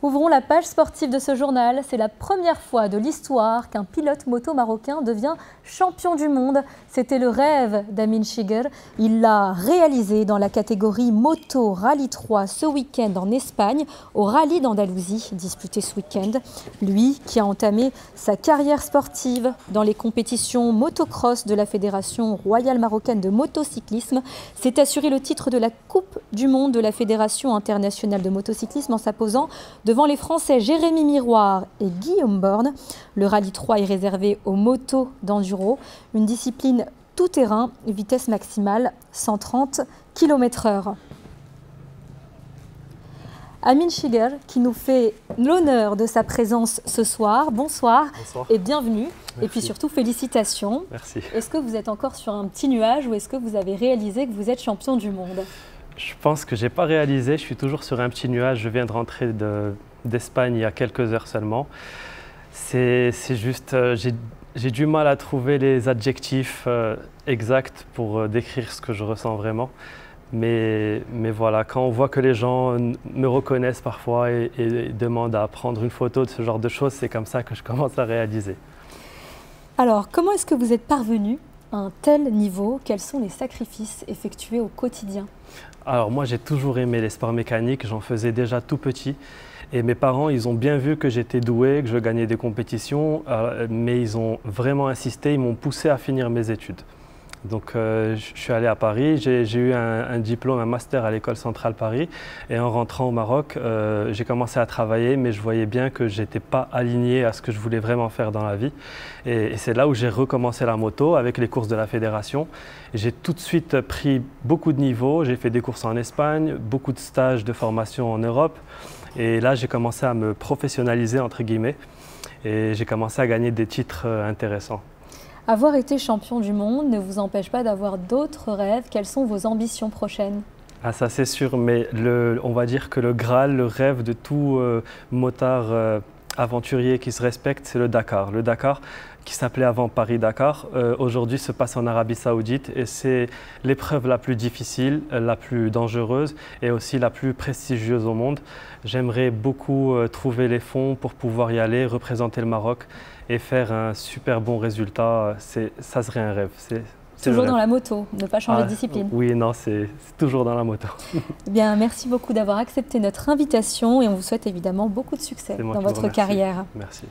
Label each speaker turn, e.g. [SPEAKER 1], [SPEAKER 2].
[SPEAKER 1] Ouvrons la page sportive de ce journal. C'est la première fois de l'histoire qu'un pilote moto marocain devient champion du monde. C'était le rêve d'Amin Chiguer. Il l'a réalisé dans la catégorie moto Rallye 3 ce week-end en Espagne, au Rallye d'Andalousie, disputé ce week-end. Lui qui a entamé sa carrière sportive dans les compétitions motocross de la Fédération royale marocaine de motocyclisme, s'est assuré le titre de la Coupe du monde de la Fédération internationale de motocyclisme en s'imposant devant les Français Jérémy Miroir et Guillaume Borne. Le Rallye 3 est réservé aux motos d'enduro, une discipline tout-terrain, vitesse maximale 130 km/h. Amin Chiguer qui nous fait l'honneur de sa présence ce soir. Bonsoir.
[SPEAKER 2] Bonsoir.
[SPEAKER 1] Et bienvenue.
[SPEAKER 2] Merci.
[SPEAKER 1] Et puis surtout félicitations.
[SPEAKER 2] Merci.
[SPEAKER 1] Est-ce que vous êtes encore sur un petit nuage ou est-ce que vous avez réalisé que vous êtes champion du monde?
[SPEAKER 2] Je pense que je n'ai pas réalisé, je suis toujours sur un petit nuage, je viens de rentrer d'Espagne il y a quelques heures seulement. C'est juste, j'ai du mal à trouver les adjectifs exacts pour décrire ce que je ressens vraiment. Mais voilà, quand on voit que les gens me reconnaissent parfois et demandent à prendre une photo de ce genre de choses, c'est comme ça que je commence à réaliser.
[SPEAKER 1] Alors, comment est-ce que vous êtes parvenu à un tel niveau? Quels sont les sacrifices effectués au quotidien?
[SPEAKER 2] Alors moi j'ai toujours aimé les sports mécaniques, j'en faisais déjà tout petit et mes parents ils ont bien vu que j'étais doué, que je gagnais des compétitions, mais ils ont vraiment insisté, ils m'ont poussé à finir mes études. Donc je suis allé à Paris, j'ai eu un diplôme, un master à l'école centrale Paris et en rentrant au Maroc, j'ai commencé à travailler mais je voyais bien que je n'étais pas aligné à ce que je voulais vraiment faire dans la vie. Et c'est là où j'ai recommencé la moto avec les courses de la fédération. J'ai tout de suite pris beaucoup de niveaux, j'ai fait des courses en Espagne, beaucoup de stages de formation en Europe et là j'ai commencé à me professionnaliser entre guillemets et j'ai commencé à gagner des titres intéressants.
[SPEAKER 1] Avoir été champion du monde ne vous empêche pas d'avoir d'autres rêves. Quelles sont vos ambitions prochaines?
[SPEAKER 2] Ah ça c'est sûr, mais on va dire que le Graal, le rêve de tout motard aventurier qui se respecte, c'est le Dakar. Le Dakar qui s'appelait avant Paris-Dakar, aujourd'hui se passe en Arabie Saoudite et c'est l'épreuve la plus difficile, la plus dangereuse et aussi la plus prestigieuse au monde. J'aimerais beaucoup trouver les fonds pour pouvoir y aller, représenter le Maroc et faire un super bon résultat. Ça serait un rêve.
[SPEAKER 1] Toujours dans la moto, ne pas changer de discipline.
[SPEAKER 2] Oui, non, c'est toujours dans la moto.
[SPEAKER 1] Eh bien, merci beaucoup d'avoir accepté notre invitation et on vous souhaite évidemment beaucoup de succès dans votre carrière.
[SPEAKER 2] Merci.